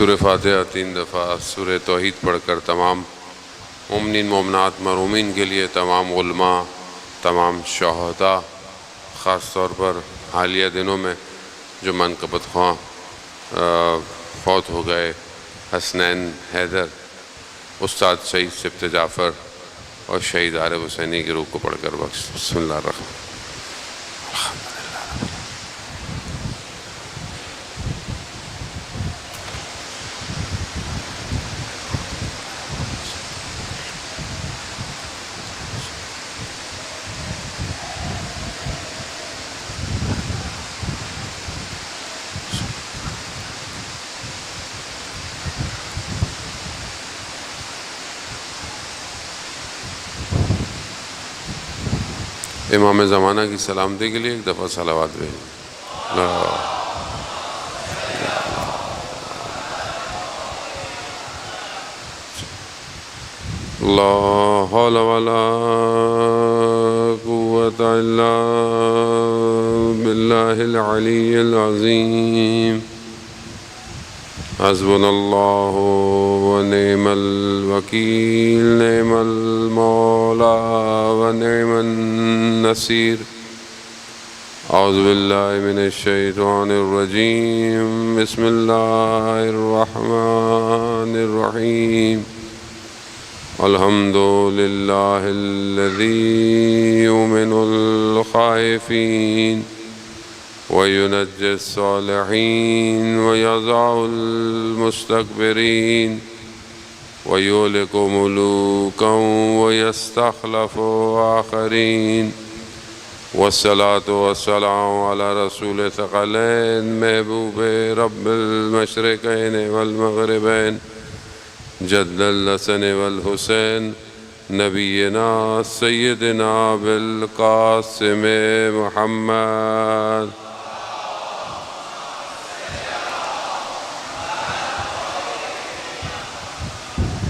سورہ فاتحہ 3 دفعہ سورہ توحید پڑھ کر تمام مومنین مومنات مرحومین کے لیے، تمام علماء، تمام شہداء، خاص طور پر حالیہ دنوں میں جو منقبت خواں فوت ہو گئے، حسنین حیدر، استاد شہید سبت جعفر اور شہید عارف حسینی کی روح کو پڑھ کر بخش۔ بسم اللہ الرحمن الرحیم۔ امام زمانہ کی سلامتی کے لیے ایک دفعہ صلوات بھیجیں۔ لا حول ولا قوة الا باللہ العلی العظیم۔ حسبنا اللہ ونعم الوکیل، نعم المولا ونعم النصیر۔ اعوذ باللہ من الشیطان الرجیم، بسم اللہ الرحمن الرحیم۔ الحمد للہ الذی یؤمن الخائفین وَيُنَجِّ الصَّالِحِينَ وَيَضَعُ الْمُسْتَكْبِرِينَ وَيُهْلِكُ مُلُوكًا وَيَسْتَخْلَفُ آخَرِينَ۔ والصلاة والسلام على رسول ثقلین، محبوب رب المشرقین والمغربین، جد الحسن والحسین، نبینا سیدنا بالقاسم محمد۔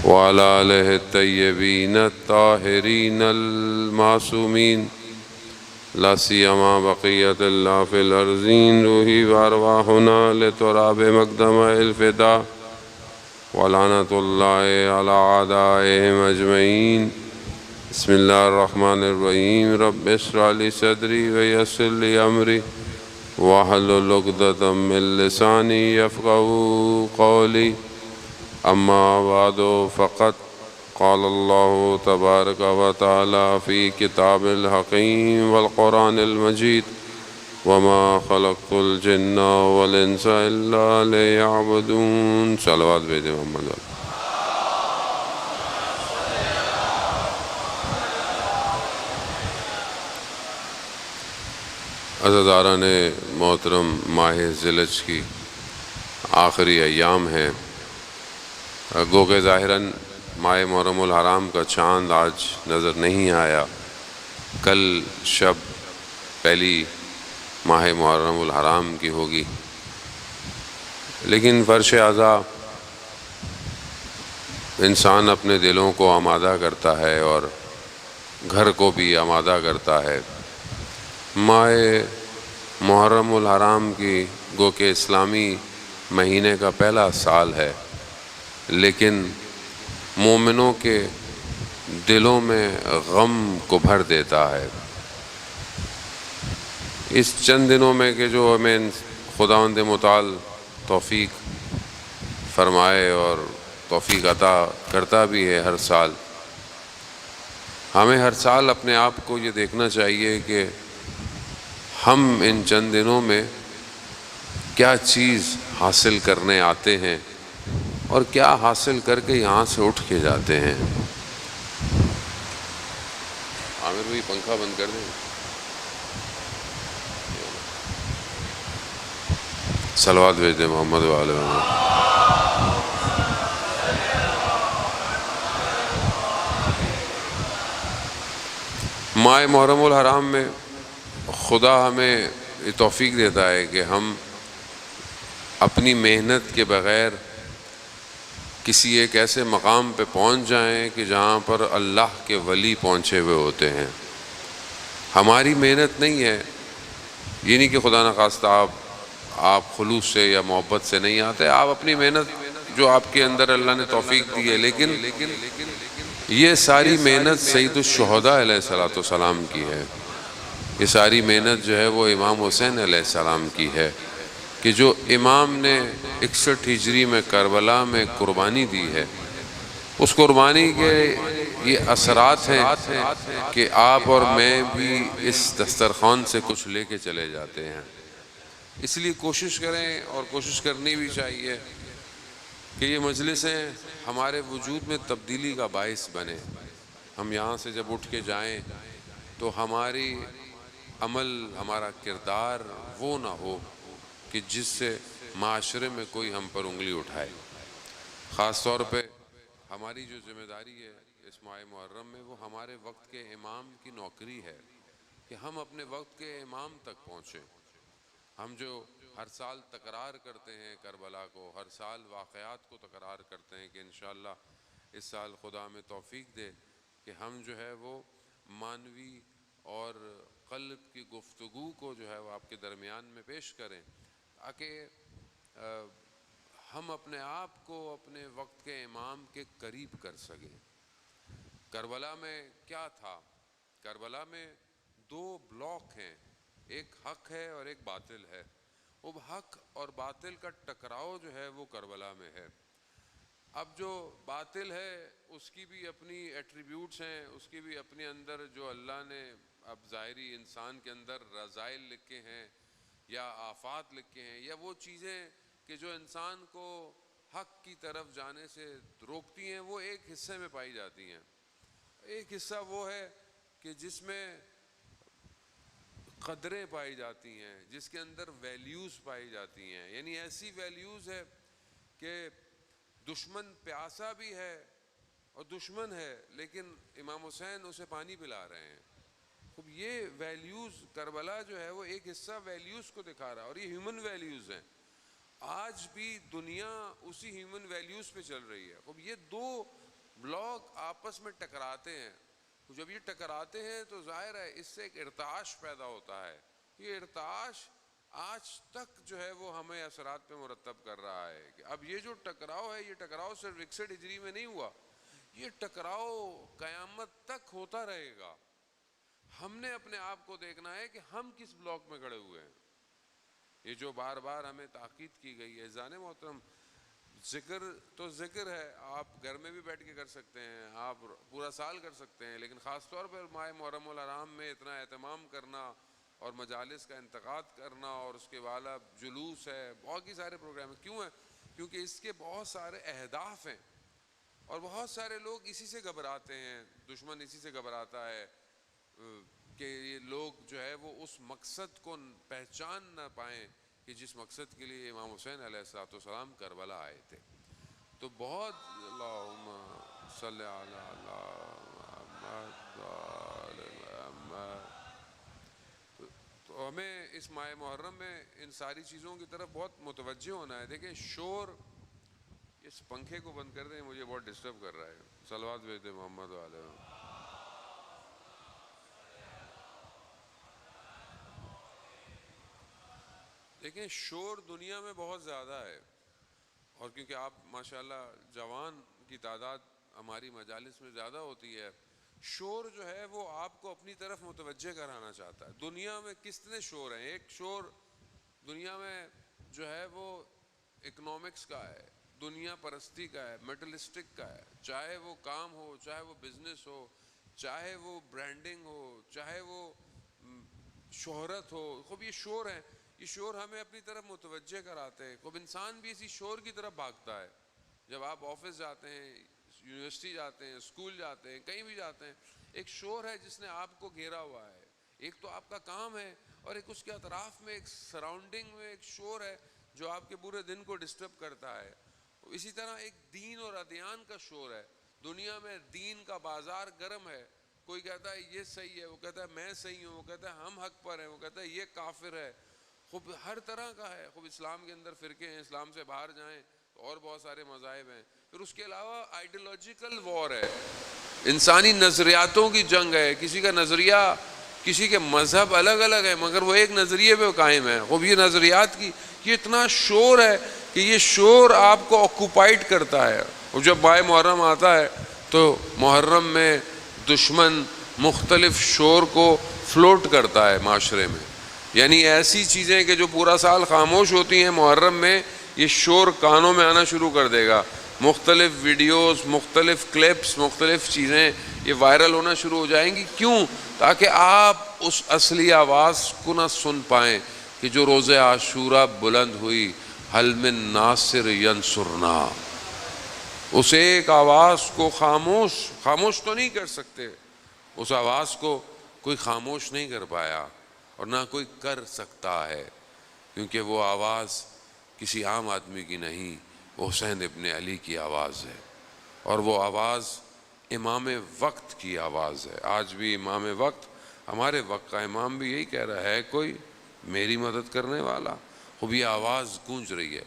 وعلى آلہ الطیبین الطاہرین المعصومین، لا سیما بقیت اللہ فی الارضین، روحی وارواحنا لتراب مقدم الفدا، ولعنت اللہ علی اعدائہم اجمعین۔ بسم اللہ الرحمن الرحیم۔ رب اشرح لی صدری ویسر لی امری واحلل عقدۃ من لسانی یفقہوا قولی۔ اما بعد فقد قال اللہ تبارک و تعالی فی کتاب الحکیم والقرآن المجید، وما خلقت الجن والانس الا لیعبدون۔ صلوات بھیجیں محمد علیہ۔ عزاداران محترم، ماہ ذی-الحجہ کی آخری ایام ہیں، گو کہ ظاہراً ماہ محرم الحرام کا چاند آج نظر نہیں آیا۔ کل شب پہلی ماہ محرم الحرام کی ہوگی، لیکن فرش اعضاء انسان اپنے دلوں کو آمادہ کرتا ہے اور گھر کو بھی آمادہ کرتا ہے۔ ماہ محرم الحرام کی گو کہ اسلامی مہینے کا پہلا سال ہے، لیکن مومنوں کے دلوں میں غم کو بھر دیتا ہے۔ اس چند دنوں میں کہ جو ہمیں خداوند متعال توفیق فرمائے اور توفیق عطا کرتا بھی ہے ہر سال، ہمیں ہر سال اپنے آپ کو یہ دیکھنا چاہیے کہ ہم ان چند دنوں میں کیا چیز حاصل کرنے آتے ہیں اور کیا حاصل کر کے یہاں سے اٹھ کے جاتے ہیں۔ عامر بھائی پنکھا بند کر دیں۔ صلوات بھیج دیں محمد وعلی محمد۔ ماہ محرم الحرام میں خدا ہمیں یہ توفیق دیتا ہے کہ ہم اپنی محنت کے بغیر کسی ایک ایسے مقام پہ پہنچ جائیں کہ جہاں پر اللہ کے ولی پہنچے ہوئے ہوتے ہیں۔ ہماری محنت نہیں ہے، یہ نہیں کہ خدا نخواستہ آپ خلوص سے یا محبت سے نہیں آتے، آپ اپنی محنت جو آپ کے اندر اللہ نے توفیق دی ہے، لیکن یہ ساری محنت سید الشہداء علیہ الصلوۃ والسلام کی ہے. یہ ساری محنت جو ہے وہ امام حسین علیہ السلام کی ہے کہ جو امام نے 61 ہجری میں کربلا میں قربانی دی ہے. اس قربانی کے یہ اثرات ہیں کہ آپ اور میں بھی اس دسترخوان سے کچھ لے کے چلے جاتے ہیں. اس لیے کوشش کریں، اور کوشش کرنی بھی چاہیے کہ یہ مجلسیں ہمارے وجود میں تبدیلی کا باعث بنے. ہم یہاں سے جب اٹھ کے جائیں تو ہماری عمل، ہمارا کردار وہ نہ ہو کہ جس سے معاشرے میں کوئی ہم پر انگلی اٹھائے. خاص طور پہ ہماری جو ذمہ داری ہے اس ماہ محرم میں، وہ ہمارے وقت کے امام کی نوکری ہے کہ ہم اپنے وقت کے امام تک پہنچیں. ہم جو ہر سال تکرار کرتے ہیں کربلا کو، ہر سال واقعات کو تکرار کرتے ہیں، کہ انشاءاللہ اس سال خدا ہمیں توفیق دے کہ ہم جو ہے وہ معنوی اور قلب کی گفتگو کو جو ہے وہ آپ کے درمیان میں پیش کریں، تاکہ ہم اپنے آپ کو اپنے وقت کے امام کے قریب کر سکیں. کربلا میں کیا تھا؟ کربلا میں 2 بلاک ہیں، ایک حق ہے اور ایک باطل ہے. وہ حق اور باطل کا ٹکراؤ جو ہے وہ کربلا میں ہے. اب جو باطل ہے اس کی بھی اپنی ایٹریبیوٹس ہیں، اس کی بھی اپنے اندر جو اللہ نے اب ظاہری انسان کے اندر رذائل لکھے ہیں یا آفات لکھے ہیں، یا وہ چیزیں کہ جو انسان کو حق کی طرف جانے سے روکتی ہیں، وہ ایک حصے میں پائی جاتی ہیں. ایک حصہ وہ ہے کہ جس میں قدریں پائی جاتی ہیں، جس کے اندر ویلیوز پائی جاتی ہیں. یعنی ایسی ویلیوز ہے کہ دشمن پیاسا بھی ہے اور دشمن ہے، لیکن امام حسین اسے پانی پلا رہے ہیں. خب یہ ویلیوز، کربلا جو ہے وہ ایک حصہ ویلیوز کو دکھا رہا ہے، اور یہ ہیومن ویلیوز ہیں. آج بھی دنیا اسی ہیومن ویلیوز پہ چل رہی ہے. خب یہ 2 بلاک آپس میں ٹکراتے ہیں. جب یہ ٹکراتے ہیں تو ظاہر ہے اس سے ایک ارتعاش پیدا ہوتا ہے. یہ ارتعاش آج تک جو ہے وہ ہمیں اثرات پہ مرتب کر رہا ہے کہ اب یہ جو ٹکراؤ ہے، یہ ٹکراؤ صرف 61 ہجری میں نہیں ہوا، یہ ٹکراؤ قیامت تک ہوتا رہے گا. ہم نے اپنے آپ کو دیکھنا ہے کہ ہم کس بلاک میں کھڑے ہوئے ہیں. یہ جو بار بار ہمیں تاکید کی گئی ہے، عزیزان محترم، ذکر تو ذکر ہے، آپ گھر میں بھی بیٹھ کے کر سکتے ہیں، آپ پورا سال کر سکتے ہیں، لیکن خاص طور پر ماہ محرم الحرام میں اتنا اہتمام کرنا اور مجالس کا انتقاد کرنا، اور اس کے والا جلوس ہے، بہت ہی سارے پروگرام ہیں. کیوں ہیں؟ کیونکہ اس کے بہت سارے اہداف ہیں، اور بہت سارے لوگ اسی سے گھبراتے ہیں. دشمن اسی سے گھبراتا ہے کہ یہ لوگ جو ہے وہ اس مقصد کو پہچان نہ پائیں کہ جس مقصد کے لیے امام حسین علیہ الصلوۃ والسلام کربلا آئے تھے. تو بہت اللہم صلی علی محمد. تو ہمیں اس ماہ محرم میں ان ساری چیزوں کی طرف بہت متوجہ ہونا ہے. دیکھیں شور، اس پنکھے کو بند کر دیں، مجھے بہت ڈسٹرب کر رہا ہے. صلوات بھیج دیں محمد علیہ. دیکھیں شور دنیا میں بہت زیادہ ہے، اور کیونکہ آپ ماشاءاللہ جوان کی تعداد ہماری مجالس میں زیادہ ہوتی ہے، شور جو ہے وہ آپ کو اپنی طرف متوجہ کرانا چاہتا ہے. دنیا میں کتنے شور ہیں؟ ایک شور دنیا میں جو ہے وہ اکنامکس کا ہے، دنیا پرستی کا ہے، میٹلسٹک کا ہے. چاہے وہ کام ہو، چاہے وہ بزنس ہو، چاہے وہ برانڈنگ ہو، چاہے وہ شہرت ہو. خب یہ شور ہیں، یہ شور ہمیں اپنی طرف متوجہ کراتے ہیں. خب انسان بھی اسی شور کی طرف بھاگتا ہے. جب آپ آفس جاتے ہیں، یونیورسٹی جاتے ہیں، اسکول جاتے ہیں، کہیں بھی جاتے ہیں، ایک شور ہے جس نے آپ کو گھیرا ہوا ہے. ایک تو آپ کا کام ہے، اور ایک اس کے اطراف میں ایک سراؤنڈنگ میں ایک شور ہے جو آپ کے پورے دن کو ڈسٹرب کرتا ہے. اسی طرح ایک دین اور ادیان کا شور ہے. دنیا میں دین کا بازار گرم ہے. کوئی کہتا ہے یہ صحیح ہے، وہ کہتا ہے میں صحیح ہوں، وہ کہتا ہے ہم حق پر ہیں، وہ کہتا ہے یہ کافر ہے. خوب ہر طرح کا ہے. خوب اسلام کے اندر فرقے ہیں، اسلام سے باہر جائیں تو اور بہت سارے مذاہب ہیں. پھر اس کے علاوہ آئیڈیالوجیکل وار ہے، انسانی نظریاتوں کی جنگ ہے. کسی کا نظریہ، کسی کے مذہب الگ الگ ہے، مگر وہ ایک نظریے پہ قائم ہے. خوب یہ نظریات کی یہ اتنا شور ہے کہ یہ شور آپ کو آکوپائڈ کرتا ہے. اور جب ماہ محرم آتا ہے تو محرم میں دشمن مختلف شور کو فلوٹ کرتا ہے معاشرے میں. یعنی ایسی چیزیں کہ جو پورا سال خاموش ہوتی ہیں، محرم میں یہ شور کانوں میں آنا شروع کر دے گا. مختلف ویڈیوز، مختلف کلپس، مختلف چیزیں یہ وائرل ہونا شروع ہو جائیں گی. کیوں؟ تاکہ آپ اس اصلی آواز کو نہ سن پائیں کہ جو روز عاشورہ بلند ہوئی، حل من ناصر ینصرنا. اس ایک آواز کو خاموش تو نہیں کر سکتے، اس آواز کو کوئی خاموش نہیں کر پایا اور نہ کوئی کر سکتا ہے، کیونکہ وہ آواز کسی عام آدمی کی نہیں، وہ حسین ابن علی کی آواز ہے. اور وہ آواز امام وقت کی آواز ہے. آج بھی امام وقت، ہمارے وقت کا امام بھی یہی کہہ رہا ہے، کوئی میری مدد کرنے والا. خوب یہ آواز گونج رہی ہے.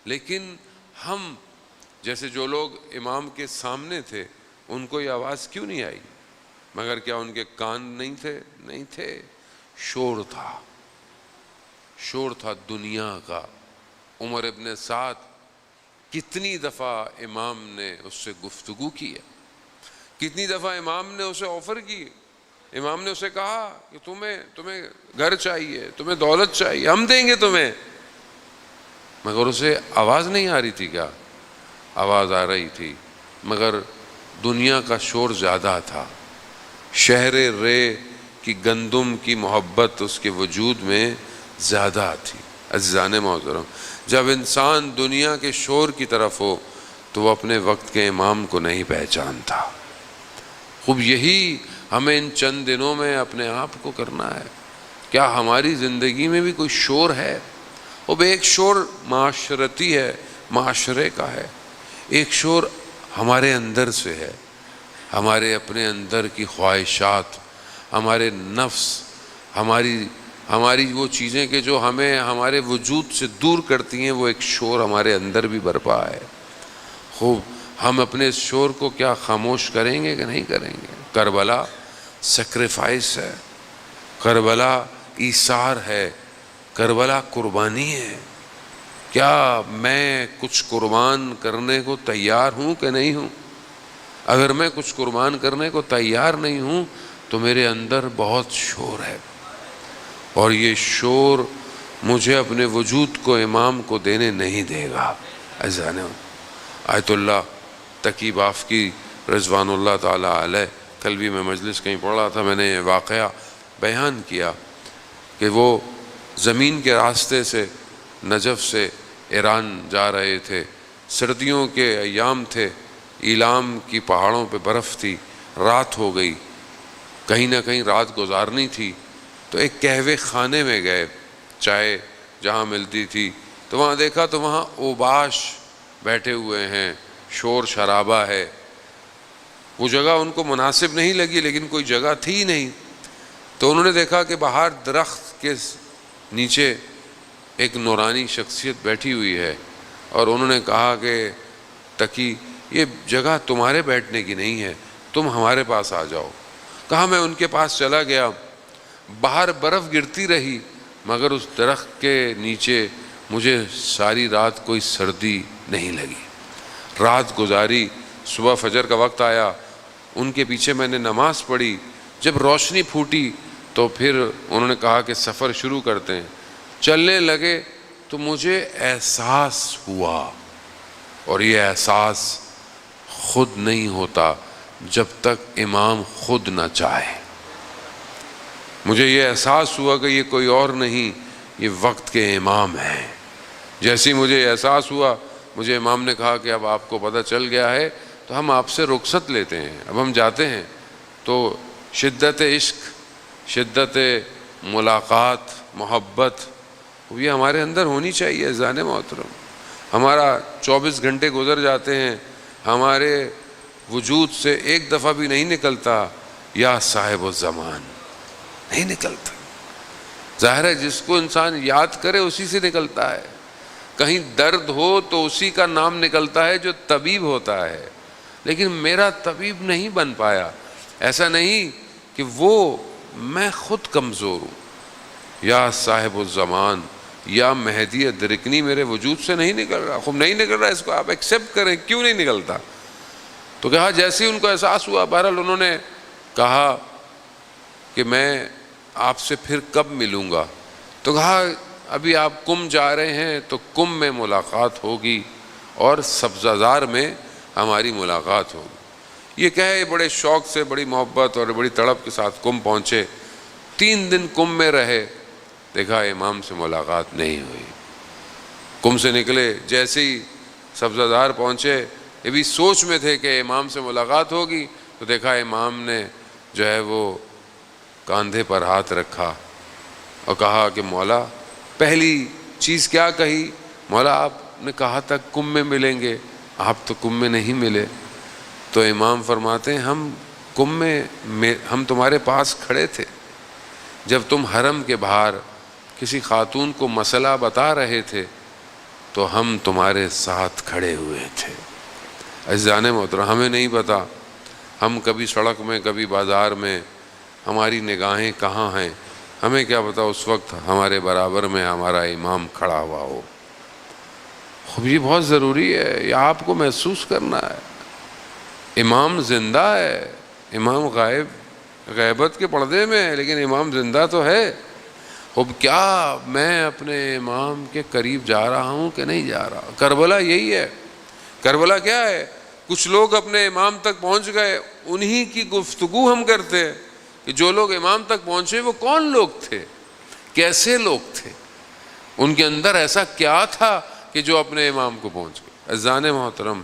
لیکن ہم جیسے جو لوگ امام کے سامنے تھے، ان کو یہ آواز کیوں نہیں آئی؟ مگر کیا ان کے کان نہیں تھے؟ نہیں تھے. شور تھا دنیا کا. عمر ابن سعد کتنی دفعہ امام نے اس سے گفتگو کی ہے، کتنی دفعہ امام نے اسے آفر کی. امام نے اسے کہا کہ تمہیں گھر چاہیے، تمہیں دولت چاہیے، ہم دیں گے تمہیں. مگر اسے آواز نہیں آ رہی تھی. کیا آواز آ رہی تھی؟ مگر دنیا کا شور زیادہ تھا. شہر رے کی گندم کی محبت اس کے وجود میں زیادہ تھی. عزیزان محترم، جب انسان دنیا کے شور کی طرف ہو تو وہ اپنے وقت کے امام کو نہیں پہچانتا. خوب یہی ہمیں ان چند دنوں میں اپنے آپ کو کرنا ہے. کیا ہماری زندگی میں بھی کوئی شور ہے؟ اب ایک شور معاشرتی ہے، معاشرے کا ہے. ایک شور ہمارے اندر سے ہے، ہمارے اپنے اندر کی خواہشات، ہمارے نفس، ہماری وہ چیزیں کہ جو ہمیں ہمارے وجود سے دور کرتی ہیں، وہ ایک شور ہمارے اندر بھی برپا ہے. خوب ہم اپنے اس شور کو کیا خاموش کریں گے کہ نہیں کریں گے؟ کربلا سیکریفائس ہے، کربلا ایثار ہے، کربلا قربانی ہے. کیا میں کچھ قربان کرنے کو تیار ہوں کہ نہیں ہوں؟ اگر میں کچھ قربان کرنے کو تیار نہیں ہوں تو میرے اندر بہت شور ہے، اور یہ شور مجھے اپنے وجود کو امام کو دینے نہیں دے گا. عزیزان، آیت اللہ تقی بافقی رضوان اللہ تعالیٰ علیہ، کل بھی میں مجلس کہیں پڑھ رہا تھا، میں نے یہ واقعہ بیان کیا کہ وہ زمین کے راستے سے نجف سے ایران جا رہے تھے. سردیوں کے ایام تھے، ایلام کی پہاڑوں پہ برف تھی، رات ہو گئی، کہیں نہ کہیں رات گزارنی تھی. تو ایک قہوے خانے میں گئے، چائے جہاں ملتی تھی، تو وہاں دیکھا تو وہاں اوباش بیٹھے ہوئے ہیں، شور شرابہ ہے. وہ جگہ ان کو مناسب نہیں لگی، لیکن کوئی جگہ تھی نہیں. تو انہوں نے دیکھا کہ باہر درخت کے نیچے ایک نورانی شخصیت بیٹھی ہوئی ہے، اور انہوں نے کہا کہ تقی، یہ جگہ تمہارے بیٹھنے کی نہیں ہے، تم ہمارے پاس آ جاؤ. کہا میں ان کے پاس چلا گیا. باہر برف گرتی رہی، مگر اس درخت کے نیچے مجھے ساری رات کوئی سردی نہیں لگی. رات گزاری، صبح فجر کا وقت آیا، ان کے پیچھے میں نے نماز پڑھی. جب روشنی پھوٹی تو پھر انہوں نے کہا کہ سفر شروع کرتے ہیں. چلنے لگے تو مجھے احساس ہوا، اور یہ احساس خود نہیں ہوتا جب تک امام خود نہ چاہے. مجھے یہ احساس ہوا کہ یہ کوئی اور نہیں، یہ وقت کے امام ہیں. جیسے مجھے احساس ہوا، مجھے امام نے کہا کہ اب آپ کو پتہ چل گیا ہے تو ہم آپ سے رخصت لیتے ہیں، اب ہم جاتے ہیں. تو شدت عشق، شدت ملاقات، محبت، یہ ہمارے اندر ہونی چاہیے. عزیزان محترم، ہمارا 24 گھنٹے گزر جاتے ہیں، ہمارے وجود سے ایک دفعہ بھی نہیں نکلتا یا صاحب الزمان، نہیں نکلتا. ظاہر ہے جس کو انسان یاد کرے اسی سے نکلتا ہے. کہیں درد ہو تو اسی کا نام نکلتا ہے جو طبیب ہوتا ہے. لیکن میرا طبیب نہیں بن پایا. ایسا نہیں کہ وہ، میں خود کمزور ہوں. یا صاحب الزمان یا مہدی ادرکنی میرے وجود سے نہیں نکل رہا. خوب نہیں نکل رہا، اس کو آپ ایکسیپٹ کریں، کیوں نہیں نکلتا؟ تو کہا جیسے ہی ان کو احساس ہوا، بہرحال انہوں نے کہا کہ میں آپ سے پھر کب ملوں گا؟ تو کہا ابھی آپ کم جا رہے ہیں تو کم میں ملاقات ہوگی اور سبزہ زار میں ہماری ملاقات ہوگی. یہ کہے بڑے شوق سے، بڑی محبت اور بڑی تڑپ کے ساتھ کم پہنچے. 3 دن کم میں رہے، دیکھا امام سے ملاقات نہیں ہوئی. کم سے نکلے، جیسے ہی سبزہ زار پہنچے، یہ بھی سوچ میں تھے کہ امام سے ملاقات ہوگی، تو دیکھا امام نے جو ہے وہ کاندھے پر ہاتھ رکھا اور کہا کہ مولا، پہلی چیز کیا کہی؟ مولا آپ نے کہا تھا کم میں ملیں گے، آپ تو کم میں نہیں ملے. تو امام فرماتے ہیں ہم کم میں ہم تمہارے پاس کھڑے تھے جب تم حرم کے باہر کسی خاتون کو مسئلہ بتا رہے تھے، تو ہم تمہارے ساتھ کھڑے ہوئے تھے. عزیزان محترم، ہمیں نہیں پتا ہم کبھی سڑک میں، کبھی بازار میں، ہماری نگاہیں کہاں ہیں. ہمیں کیا پتا اس وقت ہمارے برابر میں ہمارا امام کھڑا ہوا ہو. خوب یہ بہت ضروری ہے، یہ آپ کو محسوس کرنا ہے. امام زندہ ہے، امام غیبت کے پردے میں ہے، لیکن امام زندہ تو ہے. اب کیا میں اپنے امام کے قریب جا رہا ہوں کہ نہیں جا رہا؟ کربلا یہی ہے. کربلا کیا ہے؟ کچھ لوگ اپنے امام تک پہنچ گئے، انہی کی گفتگو ہم کرتے ہیں کہ جو لوگ امام تک پہنچے وہ کون لوگ تھے، کیسے لوگ تھے، ان کے اندر ایسا کیا تھا کہ جو اپنے امام کو پہنچ گئے. عزیزان محترم،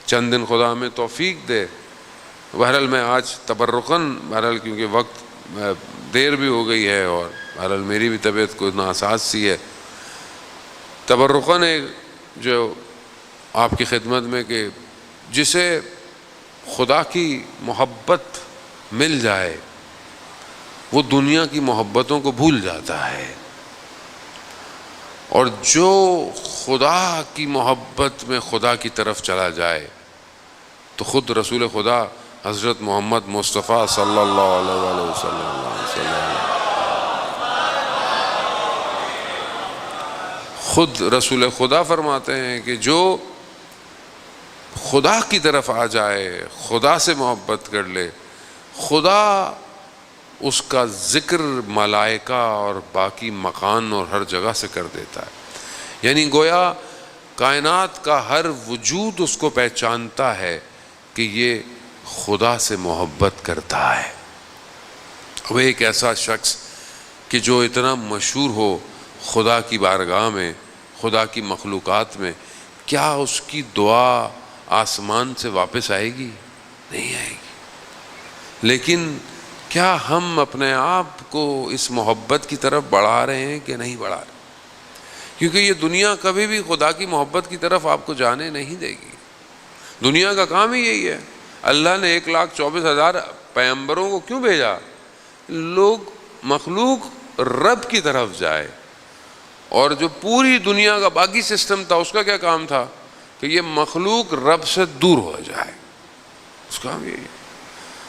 چند دن خدا ہمیں توفیق دے. بہرحال میں آج تبرکاً، بہرحال کیونکہ وقت دیر بھی ہو گئی ہے اور بہرحال میری بھی طبیعت کو ناساز سی ہے، تبرکاً ایک جو آپ کی خدمت میں کہ جسے خدا کی محبت مل جائے وہ دنیا کی محبتوں کو بھول جاتا ہے، اور جو خدا کی محبت میں خدا کی طرف چلا جائے تو خود رسول خدا حضرت محمد مصطفیٰ صلی اللہ علیہ وسلم خود رسول خدا فرماتے ہیں کہ جو خدا کی طرف آ جائے، خدا سے محبت کر لے، خدا اس کا ذکر ملائکہ اور باقی مکان اور ہر جگہ سے کر دیتا ہے. یعنی گویا کائنات کا ہر وجود اس کو پہچانتا ہے کہ یہ خدا سے محبت کرتا ہے. وہ ایک ایسا شخص کہ جو اتنا مشہور ہو خدا کی بارگاہ میں، خدا کی مخلوقات میں، کیا اس کی دعا آسمان سے واپس آئے گی؟ نہیں آئے گی. لیکن کیا ہم اپنے آپ کو اس محبت کی طرف بڑھا رہے ہیں کہ نہیں بڑھا رہے؟ کیونکہ یہ دنیا کبھی بھی خدا کی محبت کی طرف آپ کو جانے نہیں دے گی. دنیا کا کام ہی یہی ہے. اللہ نے 1,24,000 پیغمبروں کو کیوں بھیجا؟ لوگ مخلوق رب کی طرف جائے. اور جو پوری دنیا کا باقی سسٹم تھا اس کا کیا کام تھا؟ کہ یہ مخلوق رب سے دور ہو جائے. اس کا کام یہی.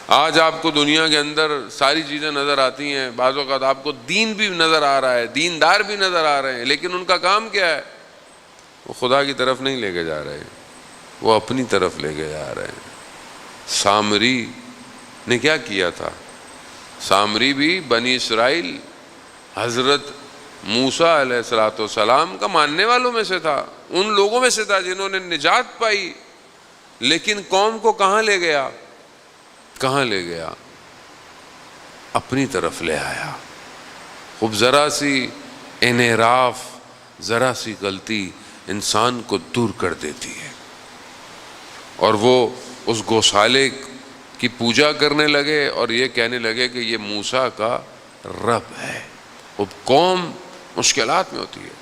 آج آپ کو دنیا کے اندر ساری چیزیں نظر آتی ہیں، بعض اوقات آپ کو دین بھی نظر آ رہا ہے، دیندار بھی نظر آ رہے ہیں، لیکن ان کا کام کیا ہے؟ وہ خدا کی طرف نہیں لے کے جا رہے، وہ اپنی طرف لے کے جا رہے ہیں. سامری نے کیا کیا تھا؟ سامری بھی بنی اسرائیل حضرت موسیٰ علیہ السلام کا ماننے والوں میں سے تھا، ان لوگوں میں سے تھا جنہوں نے نجات پائی. لیکن قوم کو کہاں لے گیا؟ کہاں لے گیا؟ اپنی طرف لے آیا. خوب ذرا سی انحراف، ذرا سی غلطی انسان کو دور کر دیتی ہے، اور وہ اس گوشالے کی پوجا کرنے لگے اور یہ کہنے لگے کہ یہ موسیٰ کا رب ہے. خوب قوم مشکلات میں ہوتی ہے.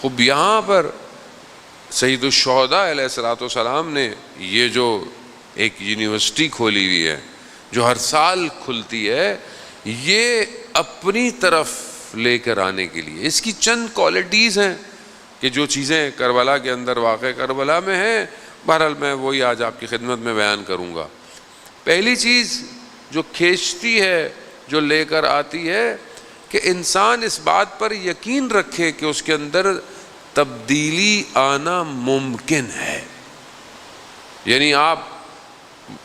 خوب یہاں پر سید الشہداء علیہ السلام نے یہ جو ایک یونیورسٹی کھولی ہوئی ہے جو ہر سال کھلتی ہے، یہ اپنی طرف لے کر آنے کے لیے. اس کی چند کوالٹیز ہیں کہ جو چیزیں کربلا کے اندر واقع کربلا میں ہیں. بہرحال میں وہی آج آپ کی خدمت میں بیان کروں گا. پہلی چیز جو کھینچتی ہے، جو لے کر آتی ہے، کہ انسان اس بات پر یقین رکھے کہ اس کے اندر تبدیلی آنا ممکن ہے. یعنی آپ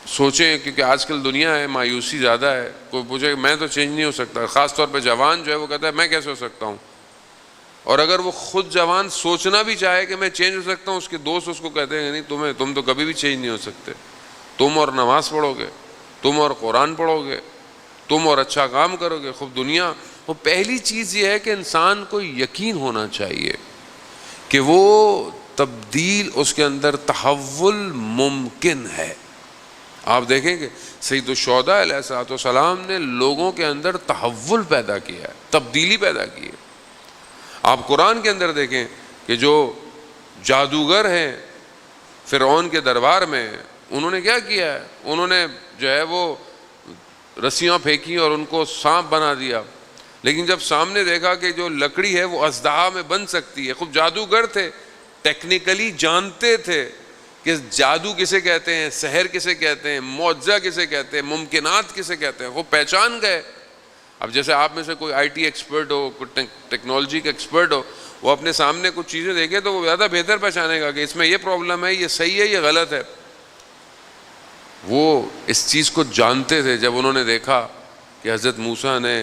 سوچیں، کیونکہ آج کل دنیا ہے مایوسی زیادہ ہے، کوئی پوچھے کہ میں تو چینج نہیں ہو سکتا، خاص طور پہ جوان جو ہے وہ کہتا ہے میں کیسے ہو سکتا ہوں. اور اگر وہ خود جوان سوچنا بھی چاہے کہ میں چینج ہو سکتا ہوں، اس کے دوست اس کو کہتے ہیں نہیں تم تو کبھی بھی چینج نہیں ہو سکتے، تم اور نماز پڑھو گے، تم اور قرآن پڑھو گے، تم اور اچھا کام کرو گے، خوب دنیا. وہ پہلی چیز یہ ہے کہ انسان کو یقین ہونا چاہیے کہ وہ تبدیل، اس کے اندر تحول ممکن ہے. آپ دیکھیں کہ سید الشہداء علیہ الصلوۃ والسلام نے لوگوں کے اندر تحول پیدا کیا ہے، تبدیلی پیدا کی ہے. آپ قرآن کے اندر دیکھیں کہ جو جادوگر ہیں فرعون کے دربار میں، انہوں نے کیا کیا ہے؟ انہوں نے جو ہے وہ رسیاں پھینکی اور ان کو سانپ بنا دیا. لیکن جب سامنے دیکھا کہ جو لکڑی ہے وہ اژدہا میں بن سکتی ہے، خوب جادوگر تھے، ٹیکنیکلی جانتے تھے کہ جادو کسے کہتے ہیں، سحر کسے کہتے ہیں، معجزہ کسے کہتے ہیں، ممکنات کسے کہتے ہیں، وہ پہچان گئے. اب جیسے آپ میں سے کوئی آئی ٹی ایکسپرٹ ہو، کوئی ٹیکنالوجی کا ایکسپرٹ ہو، وہ اپنے سامنے کچھ چیزیں دیکھے تو وہ زیادہ بہتر پہچانے گا کہ اس میں یہ پرابلم ہے، یہ صحیح ہے، یہ غلط ہے. وہ اس چیز کو جانتے تھے. جب انہوں نے دیکھا کہ حضرت موسیٰ نے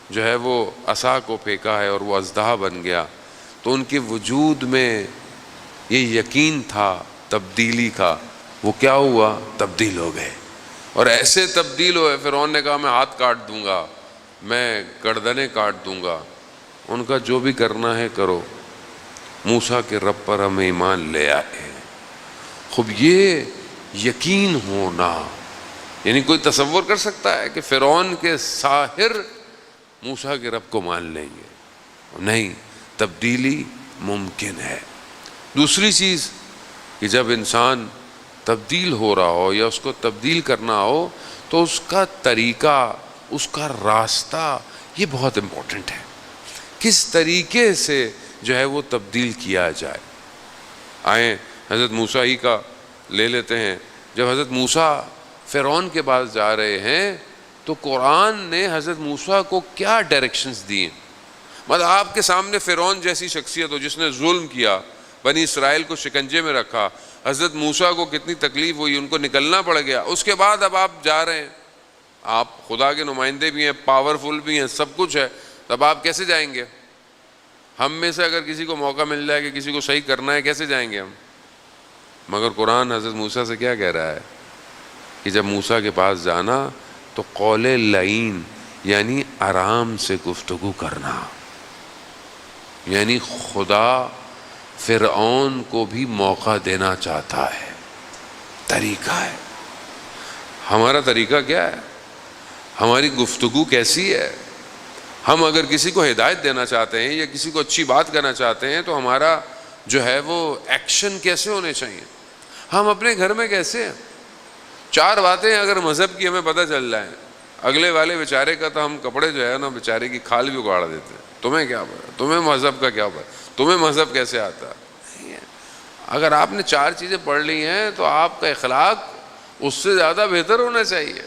جو ہے وہ عصا کو پھینکا ہے اور وہ اژدہا بن گیا، تو ان کے وجود میں یہ یقین تھا تبدیلی کا. وہ کیا ہوا؟ تبدیل ہو گئے. اور ایسے تبدیل ہوئے، فرعون نے کہا میں ہاتھ کاٹ دوں گا، میں گردنیں کاٹ دوں گا. ان کا جو بھی کرنا ہے کرو، موسیٰ کے رب پر ہم ایمان لے آئے. خوب یہ یقین ہونا، یعنی کوئی تصور کر سکتا ہے کہ فرعون کے ساحر موسیٰ کے رب کو مان لیں گے؟ نہیں، تبدیلی ممکن ہے. دوسری چیز کہ جب انسان تبدیل ہو رہا ہو یا اس کو تبدیل کرنا ہو تو اس کا طریقہ، اس کا راستہ، یہ بہت امپورٹنٹ ہے. کس طریقے سے جو ہے وہ تبدیل کیا جائے. آئیں حضرت موسیٰ ہی کا لے لیتے ہیں. جب حضرت موسیٰ فرعون کے پاس جا رہے ہیں تو قرآن نے حضرت موسیٰ کو کیا ڈائریکشنز دی ہیں. مطلب آپ کے سامنے فرعون جیسی شخصیت ہو جس نے ظلم کیا، بنی اسرائیل کو شکنجے میں رکھا، حضرت موسیٰ کو کتنی تکلیف ہوئی، ان کو نکلنا پڑ گیا. اس کے بعد اب آپ جا رہے ہیں، آپ خدا کے نمائندے بھی ہیں، پاورفل بھی ہیں، سب کچھ ہے، تب آپ کیسے جائیں گے؟ ہم میں سے اگر کسی کو موقع مل جائے کہ کسی کو صحیح کرنا ہے، کیسے جائیں گے ہم؟ مگر قرآن حضرت موسیٰ سے کیا کہہ رہا ہے کہ جب موسیٰ کے پاس جانا تو قول لعین، یعنی آرام سے گفتگو کرنا. یعنی خدا فرعون کو بھی موقع دینا چاہتا ہے. طریقہ ہے. ہمارا طریقہ کیا ہے؟ ہماری گفتگو کیسی ہے؟ ہم اگر کسی کو ہدایت دینا چاہتے ہیں یا کسی کو اچھی بات کرنا چاہتے ہیں تو ہمارا جو ہے وہ ایکشن کیسے ہونے چاہیے؟ ہم اپنے گھر میں کیسے ہیں؟ 4 باتیں اگر مذہب کی ہمیں پتہ چل جائیں، اگلے والے بیچارے کا تو ہم کپڑے جو ہے نا بیچارے کی کھال بھی اگاڑ دیتے ہیں. تمہیں کیا پتا؟ تمہیں مذہب کا کیا پتا؟ تمہیں مذہب کیسے آتا ہے؟ اگر آپ نے 4 چیزیں پڑھ لی ہیں تو آپ کا اخلاق اس سے زیادہ بہتر ہونا چاہیے.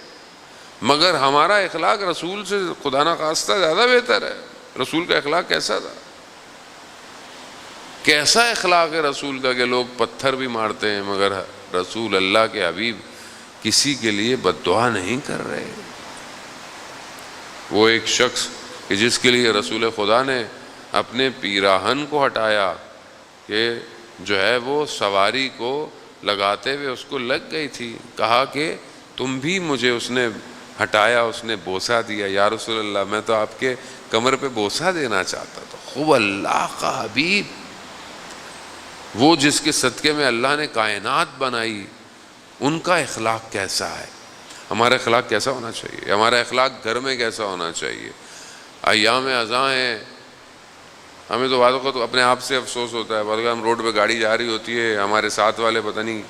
مگر ہمارا اخلاق رسول سے خدا نخواستہ زیادہ بہتر ہے. رسول کا اخلاق کیسا تھا؟ کیسا اخلاق ہے رسول کا کہ لوگ پتھر بھی مارتے ہیں مگر رسول اللہ کے حبیب کسی کے لیے بد دعا نہیں کر رہے. وہ ایک شخص کہ جس کے لیے رسول خدا نے اپنے پیراہن کو ہٹایا کہ جو ہے وہ سواری کو لگاتے ہوئے اس کو لگ گئی تھی، کہا کہ تم بھی مجھے، اس نے ہٹایا، اس نے بوسہ دیا. یا رسول اللہ میں تو آپ کے کمر پہ بوسہ دینا چاہتا تھا. خوب اللہ کا حبیب، وہ جس کے صدقے میں اللہ نے کائنات بنائی، ان کا اخلاق کیسا ہے؟ ہمارا اخلاق کیسا ہونا چاہیے؟ ہمارا اخلاق گھر میں کیسا ہونا چاہیے؟ ایام اذاں ہیں، ہمیں تو بعض اوقات اپنے آپ سے افسوس ہوتا ہے. بعض اوقات ہم روڈ پہ گاڑی جا رہی ہوتی ہے، ہمارے ساتھ والے پتہ نہیں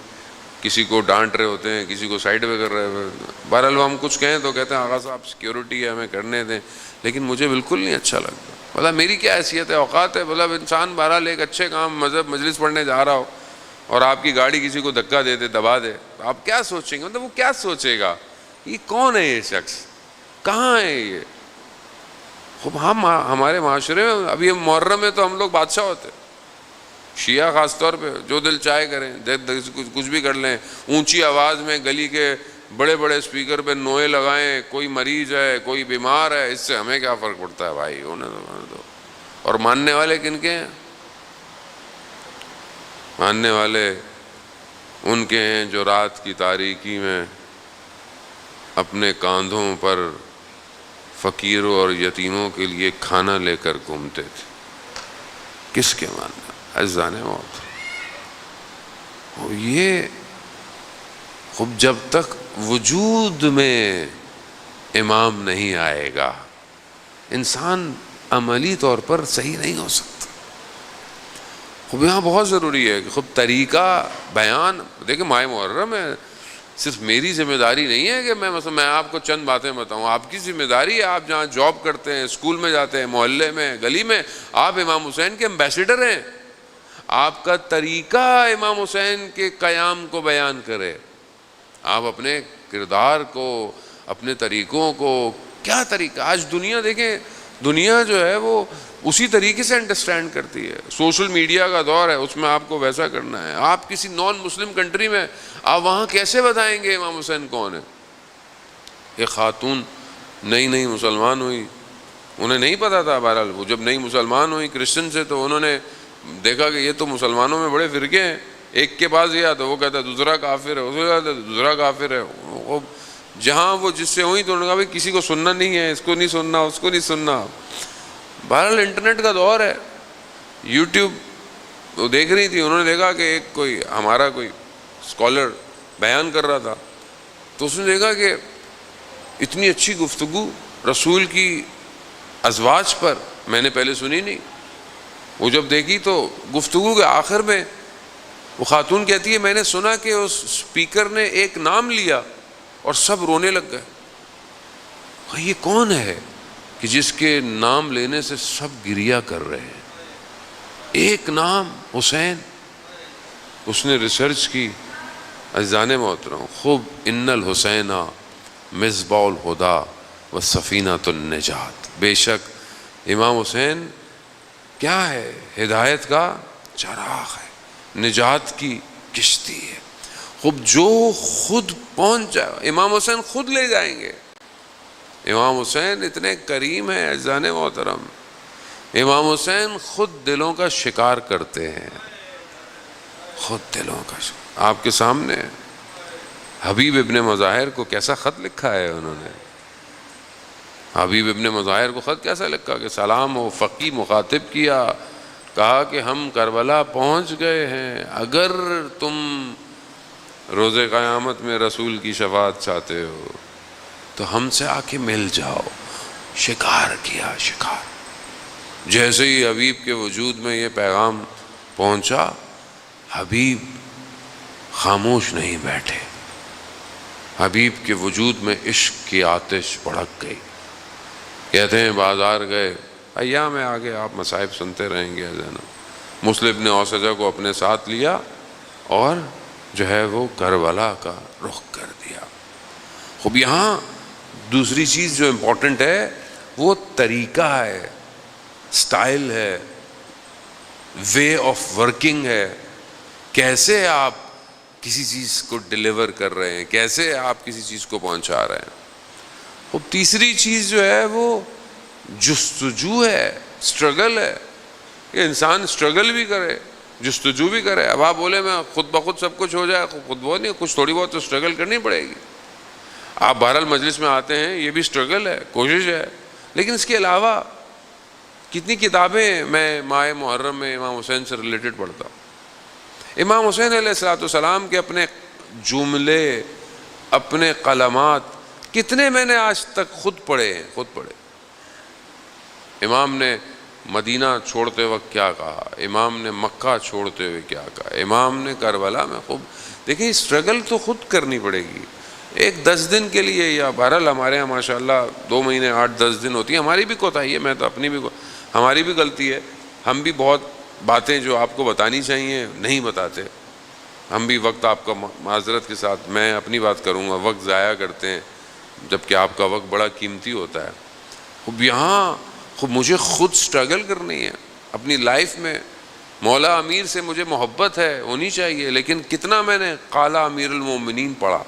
کسی کو ڈانٹ رہے ہوتے ہیں، کسی کو سائڈ پہ کر رہے ہوتے ہیں. بہرحال ہم کچھ کہیں تو کہتے ہیں آغا صاحب سیکیورٹی ہے ہمیں کرنے دیں، لیکن مجھے بالکل نہیں اچھا لگتا. مطلب میری کیا حیثیت ہے، اوقات ہے. مطلب انسان بہرحال ایک اچھے کام مذہب مجلس پڑھنے جا رہا ہو اور آپ کی گاڑی کسی کو دھکا دے دے، دبا دے، آپ کیا سوچیں گے؟ مطلب وہ کیا سوچے گا؟ یہ کون ہے یہ شخص؟ کہاں ہے یہ؟ خوب ہم ہمارے معاشرے میں ابھی محرم میں تو ہم لوگ بادشاہ ہوتے، شیعہ خاص طور پہ، جو دل چاہے کریں، کچھ بھی کر لیں، اونچی آواز میں گلی کے بڑے بڑے اسپیکر پہ نوئے لگائیں، کوئی مریض ہے، کوئی بیمار ہے، اس سے ہمیں کیا فرق پڑتا ہے بھائی، انہیں تو۔ اور ماننے والے کن کے ہیں؟ ماننے والے ان کے ہیں جو رات کی تاریکی میں اپنے کاندھوں پر فقیروں اور یتیموں کے لیے کھانا لے کر گھومتے تھے۔ کس کے ماننا؟ عزیزان موت، یہ خب جب تک وجود میں امام نہیں آئے گا انسان عملی طور پر صحیح نہیں ہو سکتا۔ خب یہاں بہت ضروری ہے کہ خب طریقہ بیان، دیکھیں ماہ محرم ہے، صرف میری ذمہ داری نہیں ہے کہ میں آپ کو چند باتیں بتاؤں، آپ کی ذمہ داری ہے، آپ جہاں جاب کرتے ہیں، اسکول میں جاتے ہیں، محلے میں، گلی میں، آپ امام حسین کے امبیسیڈر ہیں، آپ کا طریقہ امام حسین کے قیام کو بیان کرے، آپ اپنے کردار کو، اپنے طریقوں کو، کیا طریقہ، آج دنیا دیکھیں، دنیا جو ہے وہ اسی طریقے سے انڈرسٹینڈ کرتی ہے، سوشل میڈیا کا دور ہے، اس میں آپ کو ویسا کرنا ہے۔ آپ کسی نان مسلم کنٹری میں، آپ وہاں کیسے بتائیں گے امام حسین کون ہے؟ ایک خاتون نئی مسلمان ہوئی، انہیں نہیں پتا تھا، بہرحال وہ جب نئی مسلمان ہوئی کرسچن سے، تو انہوں نے دیکھا کہ یہ تو مسلمانوں میں بڑے فرقے ہیں، ایک کے پاس گیا تو وہ کہتا ہے دوسرا کافر ہے، اس کو کہتا ہے دوسرا کافر ہے، جہاں وہ جس سے ہوئی تو انہوں نے کہا بھائی کسی کو سننا نہیں ہے، اس کو نہیں سننا، اس کو نہیں سننا۔ بہرحال انٹرنیٹ کا دور ہے، یوٹیوب وہ دیکھ رہی تھی، انہوں نے دیکھا کہ ایک کوئی ہمارا کوئی اسکالر بیان کر رہا تھا، تو اس نے دیکھا کہ اتنی اچھی گفتگو رسول کی ازواج پر میں نے پہلے سنی نہیں۔ وہ جب دیکھی تو گفتگو کے آخر میں وہ خاتون کہتی ہے میں نے سنا کہ اس اسپیکر نے ایک نام لیا اور سب رونے لگ گئے۔ یہ کون ہے کہ جس کے نام لینے سے سب گریہ کر رہے ہیں؟ ایک نام حسین۔ اس نے ریسرچ کی، عزیزان محترم، خوب ان الحسین مصباح الہدی و سفینۃ النجات، بے شک امام حسین کیا ہے؟ ہدایت کا چراغ ہے، نجات کی کشتی ہے۔ خوب جو خود پہنچ جائے، امام حسین خود لے جائیں گے۔ امام حسین اتنے کریم ہیں عزیزان محترم، امام حسین خود دلوں کا شکار کرتے ہیں، خود دلوں کا شکار۔ آپ کے سامنے حبیب ابن مظاہر کو کیسا خط لکھا ہے انہوں نے، حبیب ابن مظاہر کو خط کیسا لکھا کہ سلام و فقی مخاطب کیا، کہا کہ ہم کربلا پہنچ گئے ہیں، اگر تم روز قیامت میں رسول کی شفاعت چاہتے ہو تو ہم سے آ کے مل جاؤ۔ شکار کیا، شکار۔ جیسے ہی حبیب کے وجود میں یہ پیغام پہنچا، حبیب خاموش نہیں بیٹھے، حبیب کے وجود میں عشق کی آتش بھڑک گئی۔ کہتے ہیں بازار گئے، ایام میں آگے آپ مصائب سنتے رہیں گے زینب، مسلم نے اوسجہ کو اپنے ساتھ لیا اور جو ہے وہ کربلا کا رخ کر دیا۔ خوب یہاں دوسری چیز جو امپورٹنٹ ہے وہ طریقہ ہے، سٹائل ہے، وے آف ورکنگ ہے، کیسے آپ کسی چیز کو ڈیلیور کر رہے ہیں، کیسے آپ کسی چیز کو پہنچا رہے ہیں۔ اب تیسری چیز جو ہے وہ جستجو ہے، سٹرگل ہے، کہ انسان سٹرگل بھی کرے، جستجو بھی کرے۔ اب آپ بولے میں خود بخود سب کچھ ہو جائے، خود بہت نہیں، کچھ تھوڑی بہت تو سٹرگل کرنی پڑے گی۔ آپ بہرحال مجلس میں آتے ہیں، یہ بھی سٹرگل ہے، کوشش ہے، لیکن اس کے علاوہ کتنی کتابیں میں ماہ محرم میں امام حسین سے ریلیٹڈ پڑھتا ہوں۔ امام حسین علیہ السلام کے اپنے جملے، اپنے کلمات کتنے میں نے آج تک خود پڑھے ہیں، خود پڑھے۔ امام نے مدینہ چھوڑتے وقت کیا کہا، امام نے مکہ چھوڑتے ہوئے کیا کہا، امام نے کربلا میں خوب دیکھیں، سٹرگل تو خود کرنی پڑے گی۔ ایک 10 دن کے لیے، یا بہرحال ہمارے یہاں ماشاءاللہ 2 مہینے 8-10 دن ہوتی ہے، ہماری بھی کوتاہی ہے، میں تو اپنی بھی ہماری بھی غلطی ہے، ہم بھی بہت باتیں جو آپ کو بتانی چاہیے نہیں بتاتے، ہم بھی وقت آپ کا معذرت کے ساتھ میں اپنی بات کروں گا، وقت ضائع کرتے ہیں، جبکہ آپ کا وقت بڑا قیمتی ہوتا ہے۔ اب یہاں مجھے خود سٹرگل کرنی ہے اپنی لائف میں. مولا امیر سے مجھے محبت ہے، ہونی چاہیے، لیکن کتنا میں نے قال امیر المومنین پڑھا،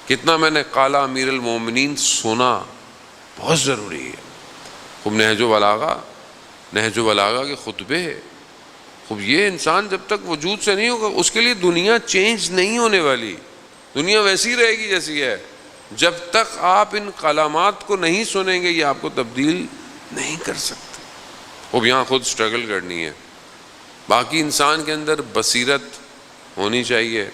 کتنا میں نے قال امیر المومنین سنا، بہت ضروری ہے. خوب نہج و بلاغہ کے خطبے، خوب یہ انسان جب تک وجود سے نہیں ہوگا اس کے لیے دنیا چینج نہیں ہونے والی، دنیا ویسی رہے گی جیسی ہے. جب تک آپ ان کلمات کو نہیں سنیں گے یہ آپ کو تبدیل نہیں کر سکتے. خوب یہاں خود سٹرگل کرنی ہے. باقی انسان کے اندر بصیرت ہونی چاہیے،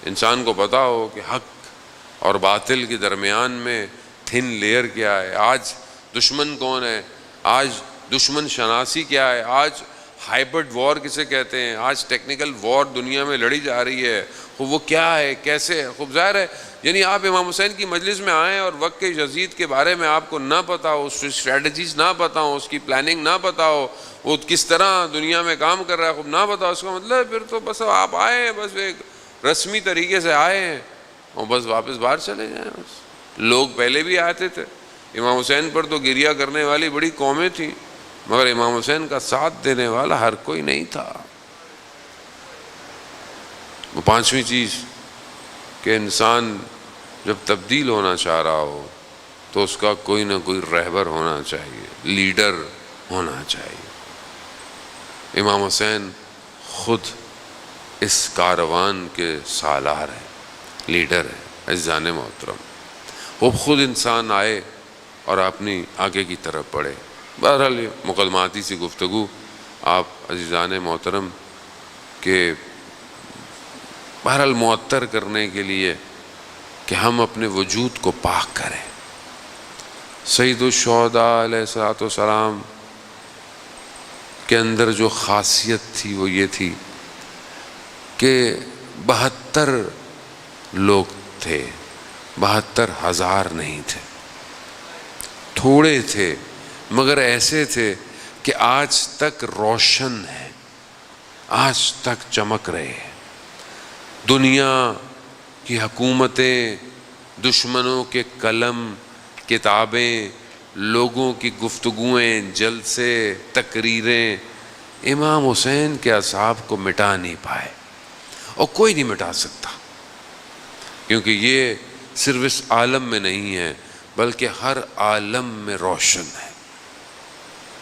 انسان کو پتا ہو کہ حق اور باطل کے درمیان میں تھن لیئر کیا ہے، آج دشمن کون ہے، آج دشمن شناسی کیا ہے، آج ہائبرڈ وار کسے کہتے ہیں، آج ٹیکنیکل وار دنیا میں لڑی جا رہی ہے، وہ کیا ہے، کیسے ہے. خوب ظاہر ہے یعنی آپ امام حسین کی مجلس میں آئیں اور وقت کے یزید کے بارے میں آپ کو نہ پتا ہو، اس کی اسٹریٹجیز نہ پتا ہو، اس کی پلاننگ نہ پتا ہو، وہ کس طرح دنیا میں کام کر رہا ہے خوب نہ پتا ہو، اس کا مطلب پھر تو بس آپ آئے ہیں، بس ایک رسمی طریقے سے آئے ہیں اور بس واپس باہر چلے جائیں. بس لوگ پہلے بھی آتے تھے، امام حسین پر تو گریہ کرنے والی بڑی قومیں تھیں، مگر امام حسین کا ساتھ دینے والا ہر کوئی نہیں تھا. وہ پانچویں چیز کہ انسان جب تبدیل ہونا چاہ رہا ہو تو اس کا کوئی نہ کوئی رہبر ہونا چاہیے، لیڈر ہونا چاہیے. امام حسین خود اس کاروان کے سالار ہیں، لیڈر ہیں. عزیزان محترم، وہ خود انسان آئے اور اپنی آگے کی طرف بڑھے. بہرحال یہ مقدماتی سی گفتگو آپ عزیزان محترم کے بہرحال معطر کرنے کے لیے کہ ہم اپنے وجود کو پاک کریں. سید الشہداء علیہ الصلوۃ والسلام کے اندر جو خاصیت تھی وہ یہ تھی کہ 72 لوگ تھے، 72,000 نہیں تھے، تھوڑے تھے مگر ایسے تھے کہ آج تک روشن ہیں، آج تک چمک رہے ہیں. دنیا کی حکومتیں، دشمنوں کے قلم، کتابیں، لوگوں کی گفتگویں، جلسے، تقریریں امام حسین کے اصحاب کو مٹا نہیں پائے، اور کوئی نہیں مٹا سکتا، کیونکہ یہ صرف اس عالم میں نہیں ہے بلکہ ہر عالم میں روشن ہے.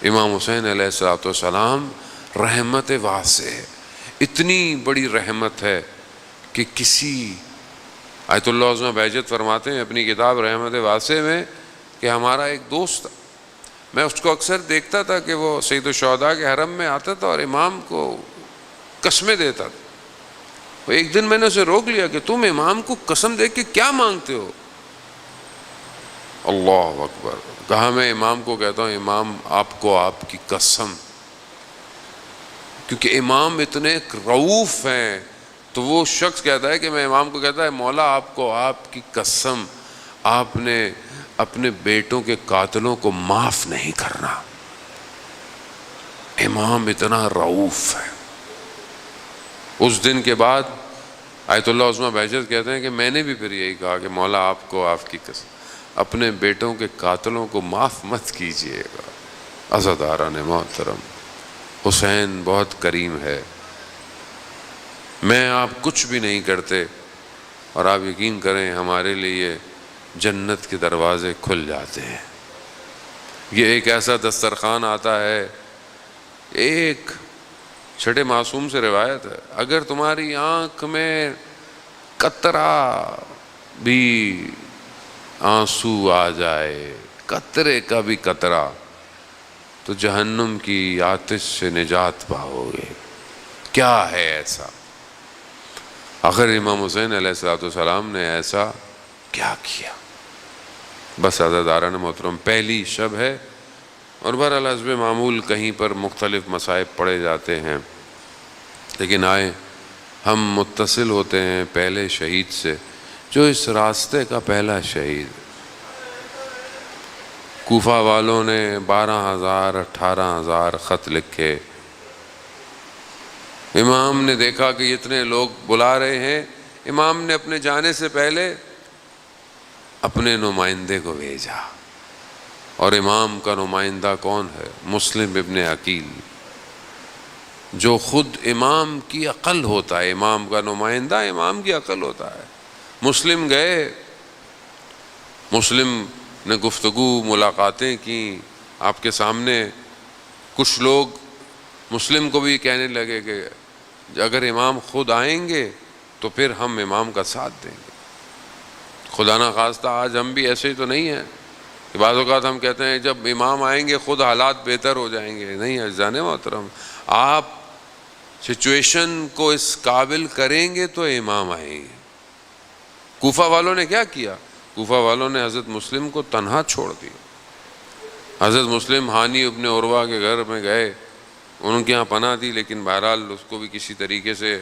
امام حسین علیہ الصلوۃ والسلام رحمت واسع ہے، اتنی بڑی رحمت ہے کہ کسی آیت اللہ عظمہ بہجت فرماتے ہیں اپنی کتاب رحمت واسع میں کہ ہمارا ایک دوست تھا، میں اس کو اکثر دیکھتا تھا کہ وہ سید الشہداء کے حرم میں آتا تھا اور امام کو قسمیں دیتا تھا. ایک دن میں نے اسے روک لیا کہ تم امام کو قسم دے کے کیا مانگتے ہو؟ اللہ اکبر. کہا میں امام کو کہتا ہوں امام آپ کو آپ کی قسم، کیونکہ امام اتنے رؤوف ہیں. تو وہ شخص کہتا ہے کہ میں امام کو کہتا ہے مولا آپ کو آپ کی قسم، آپ نے اپنے بیٹوں کے قاتلوں کو معاف نہیں کرنا. امام اتنا رؤوف ہے. اس دن کے بعد آیت اللہ عظمہ بہجت کہتے ہیں کہ میں نے بھی پھر یہی کہا کہ مولا آپ کو آپ کی قسم اپنے بیٹوں کے قاتلوں کو معاف مت کیجیے گا. عزاداران محترم، حسین بہت کریم ہے. میں آپ کچھ بھی نہیں کرتے اور آپ یقین کریں ہمارے لیے جنت کے دروازے کھل جاتے ہیں. یہ ایک ایسا دسترخوان آتا ہے، ایک چھٹے معصوم سے روایت ہے، اگر تمہاری آنکھ میں قطرہ بھی آنسو آ جائے، قطرے کا بھی قطرہ، تو جہنم کی آتش سے نجات پاؤ گے. کیا ہے ایسا؟ آخر امام حسین علیہ الصلوۃ والسلام نے ایسا کیا کیا؟ بس عزاداران محترم پہلی شب ہے اور بہرحال حسب معمول کہیں پر مختلف مصائب پڑے جاتے ہیں، لیکن آئے ہم متصل ہوتے ہیں پہلے شہید سے جو اس راستے کا پہلا شہید. کوفہ والوں نے 12,000 18,000 خط لکھے. امام نے دیکھا کہ اتنے لوگ بلا رہے ہیں، امام نے اپنے جانے سے پہلے اپنے نمائندے کو بھیجا اور امام کا نمائندہ کون ہے؟ مسلم ابن عقیل، جو خود امام کی عقل ہوتا ہے۔ امام کا نمائندہ امام کی عقل ہوتا ہے۔ مسلم گئے، مسلم نے گفتگو، ملاقاتیں کی آپ کے سامنے۔ کچھ لوگ مسلم کو بھی کہنے لگے کہ اگر امام خود آئیں گے تو پھر ہم امام کا ساتھ دیں گے۔ خدا نہ خواستہ آج ہم بھی ایسے ہی تو نہیں ہیں کہ بعض اوقات ہم کہتے ہیں جب امام آئیں گے خود حالات بہتر ہو جائیں گے۔ نہیں عزیزان محترم، آپ سچویشن کو اس قابل کریں گے تو امام آئیں گے۔ کوفہ والوں نے کیا کیا؟ کوفہ والوں نے حضرت مسلم کو تنہا چھوڑ دیا۔ حضرت مسلم ہانی ابن عروہ کے گھر میں گئے، ان کے یہاں پناہ دی، لیکن بہرحال اس کو بھی کسی طریقے سے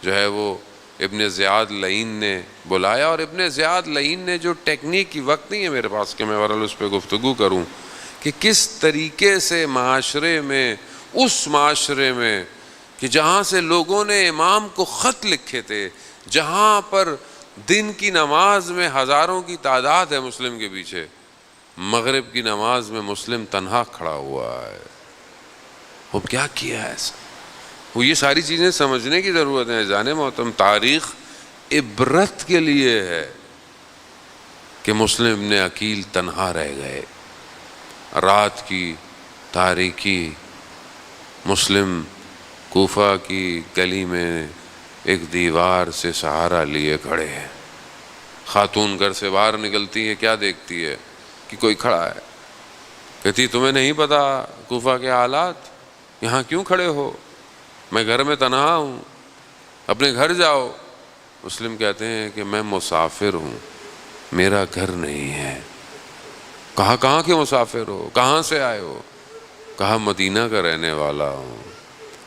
جو ہے وہ ابن زیاد لعین نے بلایا، اور ابن زیاد لعین نے جو ٹیکنیک، کی وقت نہیں ہے میرے پاس کہ میں بہرحال اس پہ گفتگو کروں کہ کس طریقے سے معاشرے میں، اس معاشرے میں کہ جہاں سے لوگوں نے امام کو خط لکھے تھے، جہاں پر دن کی نماز میں ہزاروں کی تعداد ہے مسلم کے پیچھے، مغرب کی نماز میں مسلم تنہا کھڑا ہوا ہے۔ وہ کیا کیا ہے ایسا؟ وہ یہ ساری چیزیں سمجھنے کی ضرورت ہے جانے محترم۔ تاریخ عبرت کے لیے ہے کہ مسلم ابن عقیل تنہا رہ گئے۔ رات کی تاریکی، مسلم کوفہ کی گلی میں ایک دیوار سے سہارا لیے کھڑے ہیں۔ خاتون گھر سے باہر نکلتی ہے، کیا دیکھتی ہے کہ کوئی کھڑا ہے۔ کہتی تمہیں نہیں پتا کوفہ کے حالات؟ یہاں کیوں کھڑے ہو؟ میں گھر میں تنہا ہوں، اپنے گھر جاؤ۔ مسلم کہتے ہیں کہ میں مسافر ہوں، میرا گھر نہیں ہے۔ کہاں کے مسافر ہو؟ کہاں سے آئے ہو؟ کہا مدینہ کا رہنے والا ہوں۔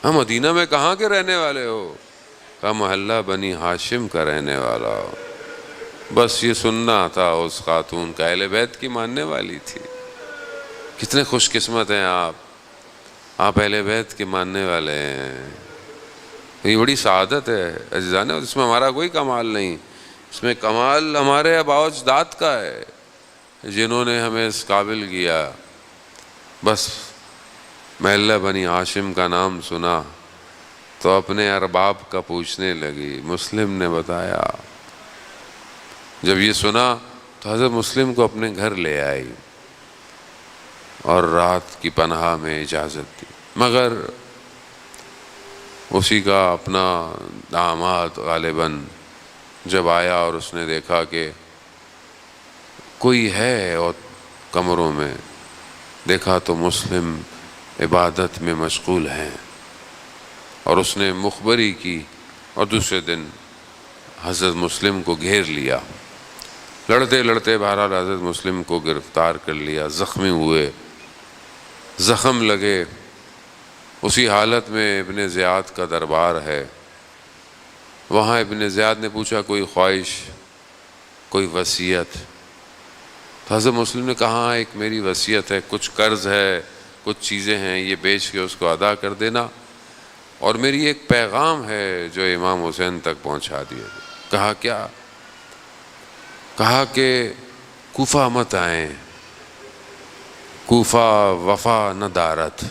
ہاں، مدینہ میں کہاں کے رہنے والے ہو؟ کہا محلہ بنی ہاشم کا رہنے والا ہو۔ بس یہ سننا تھا اس خاتون کا، اہل بیت کی ماننے والی تھی۔ کتنے خوش قسمت ہیں آپ اہل بیت کے ماننے والے ہیں۔ یہ بڑی سعادت ہے عزیزان، اس میں ہمارا کوئی کمال نہیں، اس میں کمال ہمارے آباء و اجداد کا ہے جنہوں نے ہمیں اس قابل کیا۔ بس محلہ بنی ہاشم کا نام سنا تو اپنے ارباب کا پوچھنے لگی۔ مسلم نے بتایا۔ جب یہ سنا تو حضرت مسلم کو اپنے گھر لے آئی اور رات کی پناہ میں اجازت دی، مگر اسی کا اپنا داماد غالباً جب آیا اور اس نے دیکھا کہ کوئی ہے اور کمروں میں، دیکھا تو مسلم عبادت میں مشغول ہیں، اور اس نے مخبری کی اور دوسرے دن حضرت مسلم کو گھیر لیا۔ لڑتے لڑتے بہرحال حضرت مسلم کو گرفتار کر لیا، زخمی ہوئے، زخم لگے۔ اسی حالت میں ابن زیاد کا دربار ہے، وہاں ابن زیاد نے پوچھا کوئی خواہش، کوئی وصیت؟ تو حضرت مسلم نے کہا ایک میری وصیت ہے، کچھ قرض ہے، کچھ چیزیں ہیں، یہ بیچ کے اس کو ادا کر دینا، اور میری ایک پیغام ہے جو امام حسین تک پہنچا دیا۔ کہا کیا؟ کہا کہ کوفہ مت آئیں، کوفہ وفا نہ دارت،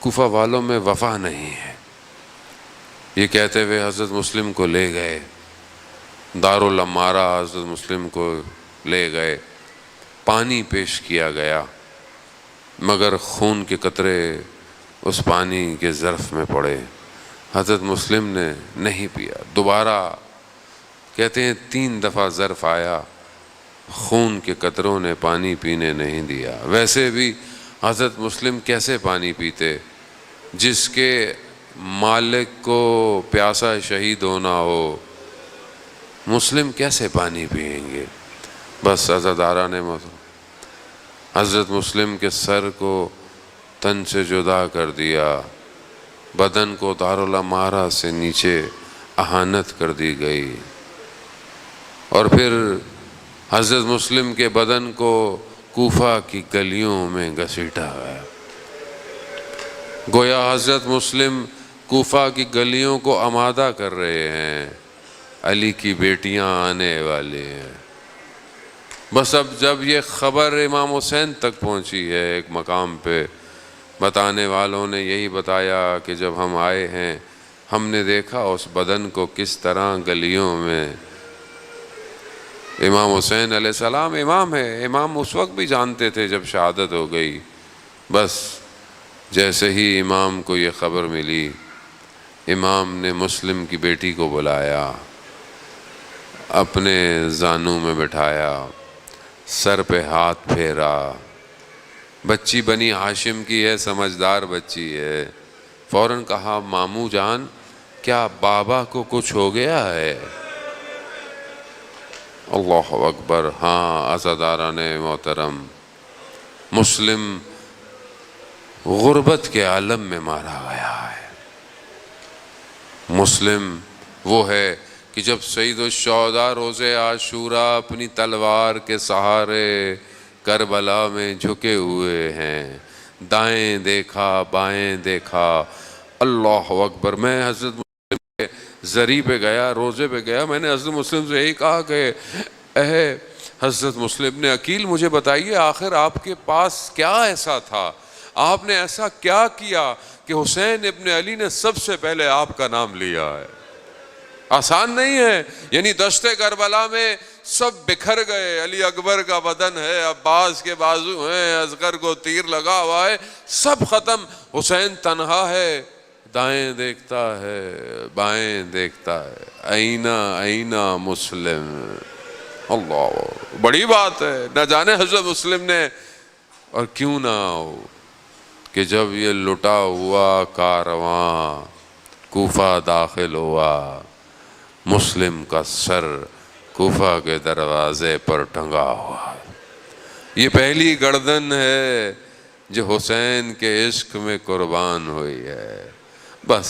کوفہ والوں میں وفا نہیں ہے۔ یہ کہتے ہوئے حضرت مسلم کو لے گئے دارالعمارہ، حضرت مسلم کو لے گئے، پانی پیش کیا گیا، مگر خون کے قطرے اس پانی کے ظرف میں پڑے۔ حضرت مسلم نے نہیں پیا۔ دوبارہ کہتے ہیں 3 دفعہ ظرف آیا، خون کے قطروں نے پانی پینے نہیں دیا۔ ویسے بھی حضرت مسلم کیسے پانی پیتے؟ جس کے مالک کو پیاسا شہید ہونا ہو، مسلم کیسے پانی پئیں گے؟ بس عزاداران محترم، حضرت مسلم کے سر کو تن سے جدا کر دیا، بدن کو دارالعمارہ سے نیچے اہانت کر دی گئی، اور پھر حضرت مسلم کے بدن کو کوفہ کی گلیوں میں گھسیٹا گیا۔ گویا حضرت مسلم کوفہ کی گلیوں کو آمادہ کر رہے ہیں، علی کی بیٹیاں آنے والے ہیں۔ بس اب جب یہ خبر امام حسین تک پہنچی ہے ایک مقام پہ، بتانے والوں نے یہی بتایا کہ جب ہم آئے ہیں ہم نے دیکھا اس بدن کو کس طرح گلیوں میں۔ امام حسین علیہ السلام امام ہے، امام اس وقت بھی جانتے تھے جب شہادت ہو گئی۔ بس جیسے ہی امام کو یہ خبر ملی، امام نے مسلم کی بیٹی کو بلایا، اپنے زانوں میں بٹھایا، سر پہ ہاتھ پھیرا۔ بچی بنی ہاشم کی ہے، سمجھدار بچی ہے، فوراً کہا ماموں جان کیا بابا کو کچھ ہو گیا ہے؟ اللہ اکبر۔ ہاں عزاداران محترم، مسلم غربت کے عالم میں مارا گیا ہے۔ مسلم وہ ہے کہ جب سید الشہداء روز عاشوراء اپنی تلوار کے سہارے کربلا میں جھکے ہوئے ہیں، دائیں دیکھا بائیں دیکھا، اللہ اکبر۔ میں حضرت مسلم کے زری پہ گیا، روزے پہ گیا، میں نے حضرت مسلم سے یہی کہا کہ اے حضرت مسلم نے عقیل مجھے بتائیے آخر آپ کے پاس کیا ایسا تھا، آپ نے ایسا کیا کیا کہ حسین ابن علی نے سب سے پہلے آپ کا نام لیا ہے؟ آسان نہیں ہے، یعنی دشت کربلا میں سب بکھر گئے، علی اکبر کا بدن ہے، عباس کے بازو ہیں، اصغر کو تیر لگا ہوا ہے، سب ختم، حسین تنہا ہے، دائیں دیکھتا ہے بائیں دیکھتا ہے، اینا اینا مسلم۔ اللہ بڑی بات ہے، نہ جانے حضرت مسلم نے، اور کیوں نہ ہو کہ جب یہ لٹا ہوا کارواں کوفہ داخل ہوا، مسلم کا سر کوفہ کے دروازے پر ٹنگا ہوا۔ یہ پہلی گردن ہے جو حسین کے عشق میں قربان ہوئی ہے۔ بس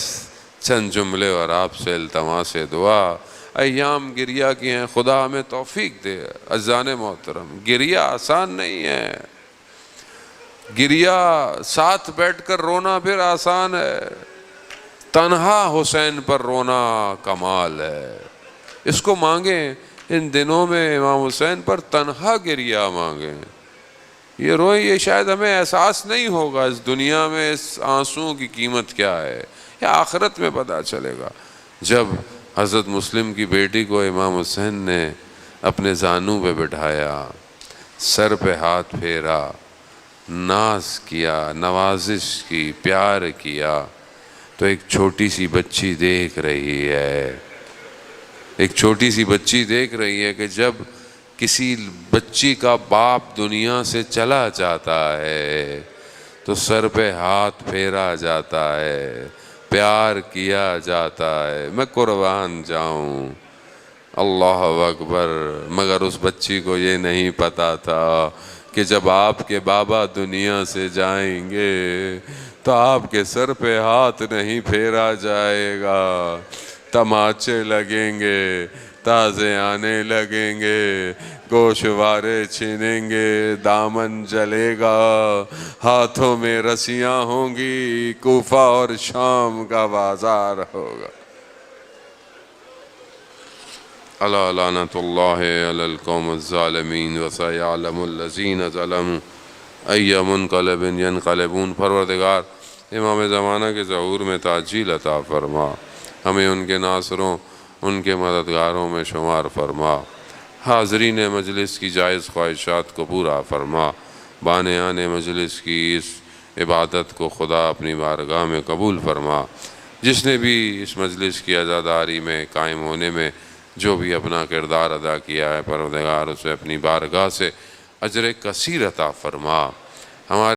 چند جملے اور آپ سے التماس دعا، ایام گریہ کی ہیں، خدا ہمیں توفیق دے۔ عزیزان محترم، گریہ آسان نہیں ہے، گریہ ساتھ بیٹھ کر رونا پھر آسان ہے، تنہا حسین پر رونا کمال ہے۔ اس کو مانگیں ان دنوں میں، امام حسین پر تنہا گریہ مانگیں، یہ روئیں، یہ شاید ہمیں احساس نہیں ہوگا اس دنیا میں اس آنسوں کی قیمت کیا ہے، یا آخرت میں پتہ چلے گا جب حضرت مسلم کی بیٹی کو امام حسین نے اپنے زانوں پہ بٹھایا، سر پہ ہاتھ پھیرا، ناز کیا، نوازش کی، پیار کیا، تو ایک چھوٹی سی بچی دیکھ رہی ہے، ایک چھوٹی سی بچی دیکھ رہی ہے کہ جب کسی بچی کا باپ دنیا سے چلا جاتا ہے تو سر پہ ہاتھ پھیرا جاتا ہے، پیار کیا جاتا ہے، میں قربان جاؤں، اللہ اکبر۔ مگر اس بچی کو یہ نہیں پتا تھا کہ جب آپ کے بابا دنیا سے جائیں گے تو آپ کے سر پہ ہاتھ نہیں پھیرا جائے گا، تماچے لگیں گے، تازے آنے لگیں گے، گوشوارے چھینیں گے، دامن جلے گا، ہاتھوں میں رسیاں ہوں گی، کوفہ اور شام کا بازار ہوگا۔ الا لعنت اللہ علی القوم الظالمین وسیعلم الذین ظلموا ای منقلب ینقلبون۔ پروردگار امام زمانہ کے ظہور میں تعجیل عطا فرما، ہمیں ان کے ناصروں ان کے مددگاروں میں شمار فرما، حاضرین مجلس کی جائز خواہشات کو پورا فرما، بانیان مجلس کی اس عبادت کو خدا اپنی بارگاہ میں قبول فرما۔ جس نے بھی اس مجلس کی عزاداری میں قائم ہونے میں جو بھی اپنا کردار ادا کیا ہے، پروردگار اسے اپنی بارگاہ سے اجر کثیر عطا فرما۔ ہمارے